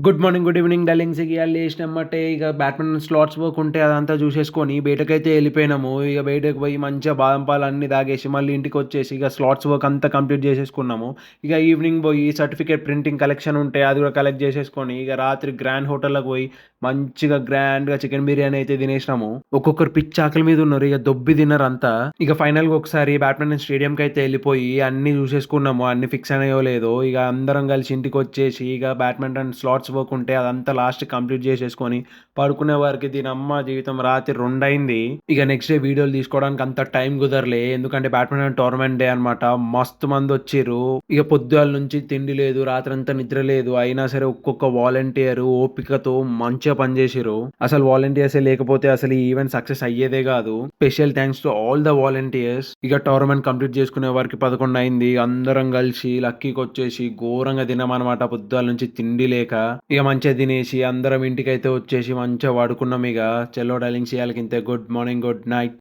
Good morning, good evening darlings. ఇగ లేసినెమ్మటే ఇగ badminton slots work ఉంటే అదంతా చూసేసుకొని బయటకైతే ఎళ్ళిపోయినాము. ఇగ బయటకి పోయి మంచిగా బాదం పాలు అన్నీ తాగేసి మళ్ళీ ఇంటికొచ్చేసి ఇగ స్లాట్స్ వర్క్ అంతా కంప్లీట్ చేసేసుకున్నాము. ఇగ ఈవినింగ్ పోయి సర్టిఫికేట్ ప్రింటింగ్ కలెక్షన్ ఉంటే అది కూడా కలెక్ట్ చేసేసుకొని ఇగ రాత్రి గ్రాండ్ హోటల్‌లోకి పోయి మంచిగా గ్రాండ్‌గా చికెన్ బిర్యానీ అయితే తినేసినాము. ఒక్కొక్కరు పిచ్చి ఆకలి మీద ఉన్నారు. ఇగ దొబ్బి తిన్నారంతా. ఇగ ఫైనల్‌గా ఒకసారి బ్యాడ్మింటన్ స్టేడియంకైతే ఎళ్ళిపోయి అన్నీ చూసేసుకున్నాము. అన్నీ ఫిక్స్ అయినాయో లేదో. ఇగ అందరం కలిసి ఇంటికొచ్చేసి ఇగ బ్యాడ్మింటన్ స్లాట్స్ వర్క్ ఉంటే అదంతా లాస్ట్‌కి కంప్లీట్ చేసేసుకొని పడుకునే వరకి దీనమ్మ జీవితం రాత్రి 2 అయింది. ఇగ నెక్స్ట్ డే వీడియోలు తీసుకోవడానికి అంత టైం కుదరలే. ఎందుకంటే బ్యాడ్మింటన్ టోర్నమెంట్ డే అన్నమాట. మస్తు మందొచ్చిర్రు. ఇగ పొద్దుగాల నుంచి తిండి లేదు. రాత్రంతా నిద్ర లేదు. అయినా సరే ఒక్కొక్క వాలంటీర్ ఓపికతో మంచిగా పనిచేసిర్రు. అసలు వాలంటీర్సే లేకపోతే అసలు ఈ ఈవెంట్ సక్సెస్ అయ్యేదే గాదు. Special thanks to all the volunteers. ఇగ టోర్నమెంట్ కంప్లీట్ చేసుకునే వరకి 11 అయింది. అందరం కలిసి లక్కీకొచ్చేసి ఘోరంగా తిన్నామన్నమాట. పొద్దుగాల నుంచి తిండి లేక. ఇగ మంచిగా తినేసి అందరం ఇంటికైతే వచ్చేసి మంచిగా పడుకున్నాం ఇగ. చలో డార్లింగ్స్ ఇయాలకింతే. Good morning, good night.